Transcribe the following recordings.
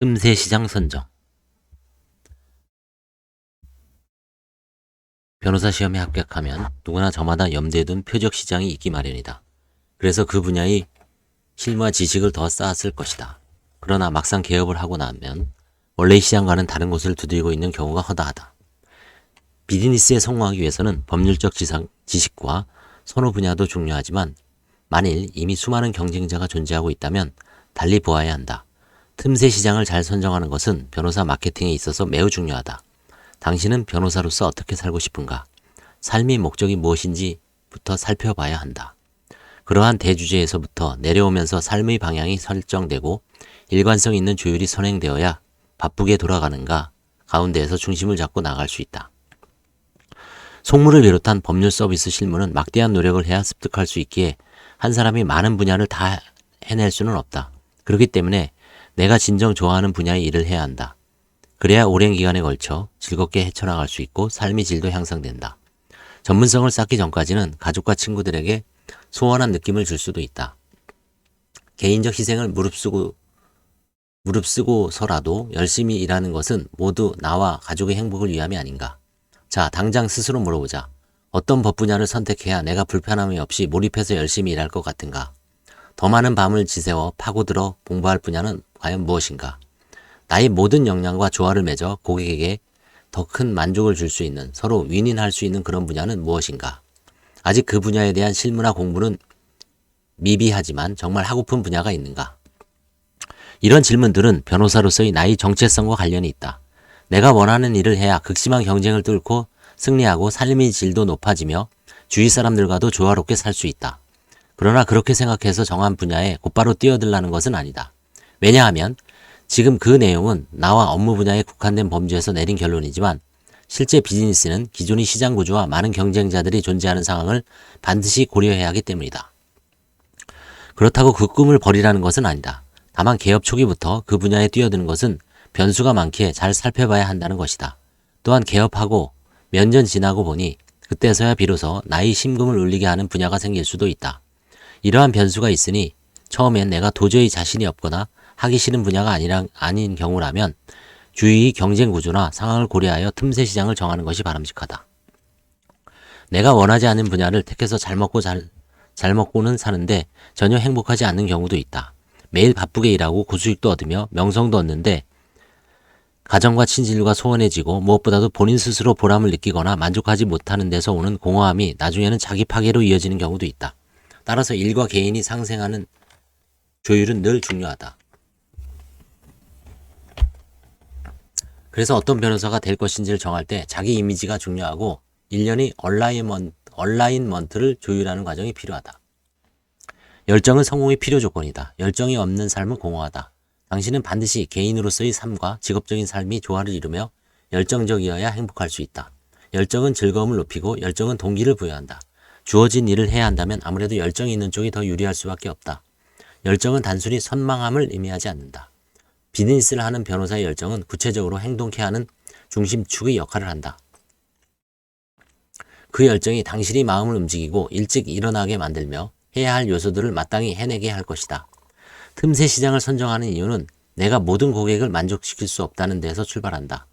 틈새 시장 선정. 변호사 시험에 합격하면 누구나 저마다 염두에 둔 표적 시장이 있기 마련이다. 그래서 그 분야의 실무와 지식을 더 쌓았을 것이다. 그러나 막상 개업을 하고 나면 원래의 시장과는 다른 곳을 두드리고 있는 경우가 허다하다. 비즈니스에 성공하기 위해서는 법률적 지식과 선호 분야도 중요하지만 만일 이미 수많은 경쟁자가 존재하고 있다면 달리 보아야 한다. 틈새 시장을 잘 선정하는 것은 변호사 마케팅에 있어서 매우 중요하다. 당신은 변호사로서 어떻게 살고 싶은가? 삶의 목적이 무엇인지부터 살펴봐야 한다. 그러한 대주제에서부터 내려오면서 삶의 방향이 설정되고 일관성 있는 조율이 선행되어야 바쁘게 돌아가는가 가운데에서 중심을 잡고 나갈 수 있다. 송무를 비롯한 법률 서비스 실무는 막대한 노력을 해야 습득할 수 있기에 한 사람이 많은 분야를 다 해낼 수는 없다. 그렇기 때문에 내가 진정 좋아하는 분야의 일을 해야 한다. 그래야 오랜 기간에 걸쳐 즐겁게 헤쳐나갈 수 있고 삶의 질도 향상된다. 전문성을 쌓기 전까지는 가족과 친구들에게 소원한 느낌을 줄 수도 있다. 개인적 희생을 무릅쓰고서라도 열심히 일하는 것은 모두 나와 가족의 행복을 위함이 아닌가. 자, 당장 스스로 물어보자. 어떤 법 분야를 선택해야 내가 불편함이 없이 몰입해서 열심히 일할 것 같은가? 더 많은 밤을 지새워 파고들어 공부할 분야는 과연 무엇인가? 나의 모든 역량과 조화를 맺어 고객에게 더 큰 만족을 줄 수 있는, 서로 윈윈할 수 있는 그런 분야는 무엇인가? 아직 그 분야에 대한 실무나 공부는 미비하지만 정말 하고픈 분야가 있는가? 이런 질문들은 변호사로서의 나의 정체성과 관련이 있다. 내가 원하는 일을 해야 극심한 경쟁을 뚫고 승리하고 삶의 질도 높아지며 주위 사람들과도 조화롭게 살 수 있다. 그러나 그렇게 생각해서 정한 분야에 곧바로 뛰어들라는 것은 아니다. 왜냐하면 지금 그 내용은 나와 업무 분야에 국한된 범주에서 내린 결론이지만 실제 비즈니스는 기존의 시장 구조와 많은 경쟁자들이 존재하는 상황을 반드시 고려해야 하기 때문이다. 그렇다고 그 꿈을 버리라는 것은 아니다. 다만 개업 초기부터 그 분야에 뛰어드는 것은 변수가 많기에 잘 살펴봐야 한다는 것이다. 또한 개업하고 몇 년 지나고 보니 그때서야 비로소 나의 심금을 울리게 하는 분야가 생길 수도 있다. 이러한 변수가 있으니 처음엔 내가 도저히 자신이 없거나 하기 싫은 분야가 아닌 경우라면 주위의 경쟁 구조나 상황을 고려하여 틈새 시장을 정하는 것이 바람직하다. 내가 원하지 않는 분야를 택해서 잘 먹고는 사는데 전혀 행복하지 않는 경우도 있다. 매일 바쁘게 일하고 고수익도 얻으며 명성도 얻는데 가정과 친진들과 소원해지고 무엇보다도 본인 스스로 보람을 느끼거나 만족하지 못하는 데서 오는 공허함이 나중에는 자기 파괴로 이어지는 경우도 있다. 따라서 일과 개인이 상생하는 조율은 늘 중요하다. 그래서 어떤 변호사가 될 것인지를 정할 때 자기 이미지가 중요하고 일련의 얼라인먼트를 조율하는 과정이 필요하다. 열정은 성공의 필요 조건이다. 열정이 없는 삶은 공허하다. 당신은 반드시 개인으로서의 삶과 직업적인 삶이 조화를 이루며 열정적이어야 행복할 수 있다. 열정은 즐거움을 높이고 열정은 동기를 부여한다. 주어진 일을 해야 한다면 아무래도 열정이 있는 쪽이 더 유리할 수밖에 없다. 열정은 단순히 선망함을 의미하지 않는다. 비즈니스를 하는 변호사의 열정은 구체적으로 행동케 하는 중심축의 역할을 한다. 그 열정이 당신의 마음을 움직이고 일찍 일어나게 만들며 해야 할 요소들을 마땅히 해내게 할 것이다. 틈새 시장을 선정하는 이유는 내가 모든 고객을 만족시킬 수 없다는 데서 출발한다.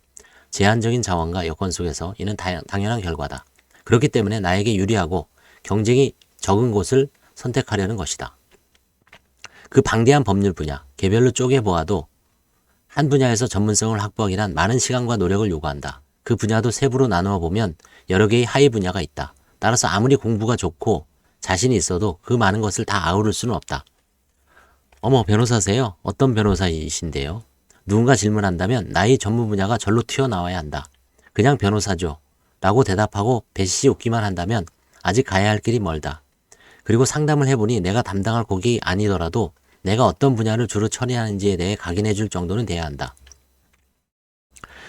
제한적인 자원과 여건 속에서 이는 당연한 결과다. 그렇기 때문에 나에게 유리하고 경쟁이 적은 곳을 선택하려는 것이다. 그 방대한 법률 분야, 개별로 쪼개보아도 한 분야에서 전문성을 확보하기란 많은 시간과 노력을 요구한다. 그 분야도 세부로 나누어 보면 여러 개의 하위 분야가 있다. 따라서 아무리 공부가 좋고 자신이 있어도 그 많은 것을 다 아우를 수는 없다. 어머, 변호사세요? 어떤 변호사이신데요? 누군가 질문한다면 나의 전문 분야가 절로 튀어나와야 한다. 그냥 변호사죠. 라고 대답하고 배시 웃기만 한다면 아직 가야 할 길이 멀다. 그리고 상담을 해보니 내가 담당할 고객이 아니더라도 내가 어떤 분야를 주로 처리하는지에 대해 각인해 줄 정도는 돼야 한다.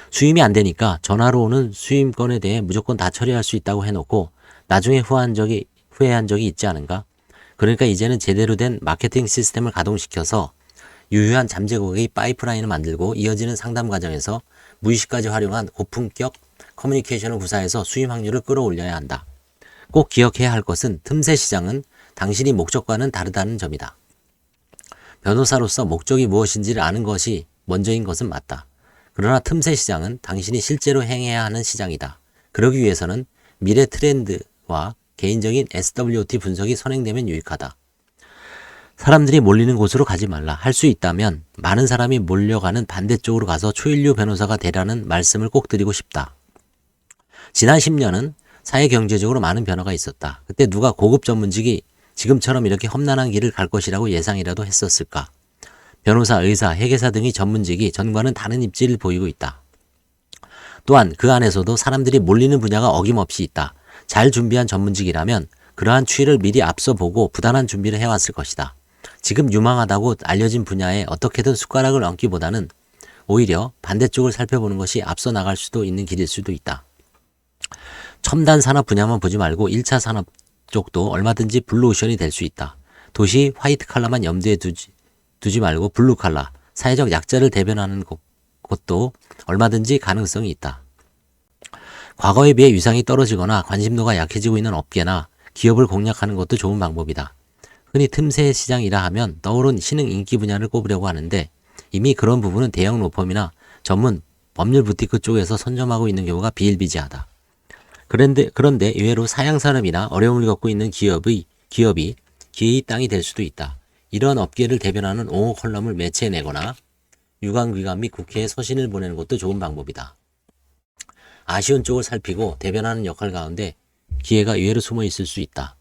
수임이 안 되니까 전화로 오는 수임건에 대해 무조건 다 처리할 수 있다고 해놓고 나중에 후회한 적이 있지 않은가? 그러니까 이제는 제대로 된 마케팅 시스템을 가동시켜서 유효한 잠재 고객의 파이프라인을 만들고 이어지는 상담 과정에서 무의식까지 활용한 고품격 커뮤니케이션을 구사해서 수임 확률을 끌어올려야 한다. 꼭 기억해야 할 것은 틈새 시장은 당신이 목적과는 다르다는 점이다. 변호사로서 목적이 무엇인지를 아는 것이 먼저인 것은 맞다. 그러나 틈새 시장은 당신이 실제로 행해야 하는 시장이다. 그러기 위해서는 미래 트렌드와 개인적인 SWOT 분석이 선행되면 유익하다. 사람들이 몰리는 곳으로 가지 말라. 할 수 있다면 많은 사람이 몰려가는 반대쪽으로 가서 초일류 변호사가 되라는 말씀을 꼭 드리고 싶다. 지난 10년은 사회 경제적으로 많은 변화가 있었다. 그때 누가 고급 전문직이 지금처럼 이렇게 험난한 길을 갈 것이라고 예상이라도 했었을까? 변호사, 의사, 회계사 등의 전문직이 전과는 다른 입지를 보이고 있다. 또한 그 안에서도 사람들이 몰리는 분야가 어김없이 있다. 잘 준비한 전문직이라면 그러한 추이를 미리 앞서 보고 부단한 준비를 해왔을 것이다. 지금 유망하다고 알려진 분야에 어떻게든 숟가락을 얹기보다는 오히려 반대쪽을 살펴보는 것이 앞서 나갈 수도 있는 길일 수도 있다. 첨단 산업 분야만 보지 말고 1차 산업 쪽도 얼마든지 블루오션이 될 수 있다. 도시 화이트 칼라만 염두에 두지 말고 블루 칼라, 사회적 약자를 대변하는 곳도 얼마든지 가능성이 있다. 과거에 비해 위상이 떨어지거나 관심도가 약해지고 있는 업계나 기업을 공략하는 것도 좋은 방법이다. 흔히 틈새 시장이라 하면 떠오른 신흥 인기 분야를 꼽으려고 하는데 이미 그런 부분은 대형 로펌이나 전문 법률 부티크 쪽에서 선점하고 있는 경우가 비일비재하다. 그런데 의외로 사양산업이나 어려움을 겪고 있는 기업이 기회의 땅이 될 수도 있다. 이런 업계를 대변하는 옹호 컬럼을 매체에 내거나 유관기관 및 국회에 서신을 보내는 것도 좋은 방법이다. 아쉬운 쪽을 살피고 대변하는 역할 가운데 기회가 의외로 숨어 있을 수 있다.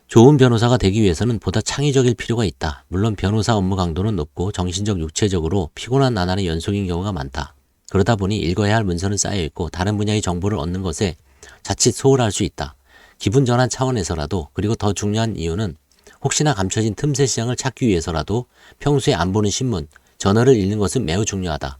좋은 변호사가 되기 위해서는 보다 창의적일 필요가 있다. 물론 변호사 업무 강도는 높고 정신적, 육체적으로 피곤한 나날의 연속인 경우가 많다. 그러다 보니 읽어야 할 문서는 쌓여있고 다른 분야의 정보를 얻는 것에 자칫 소홀할 수 있다. 기분 전환 차원에서라도, 그리고 더 중요한 이유는 혹시나 감춰진 틈새 시장을 찾기 위해서라도 평소에 안 보는 신문, 저널을 읽는 것은 매우 중요하다.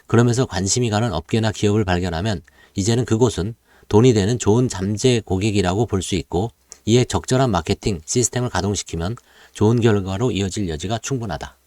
그러면서 관심이 가는 업계나 기업을 발견하면 이제는 그곳은 돈이 되는 좋은 잠재 고객이라고 볼 수 있고, 이에 적절한 마케팅 시스템을 가동시키면 좋은 결과로 이어질 여지가 충분하다.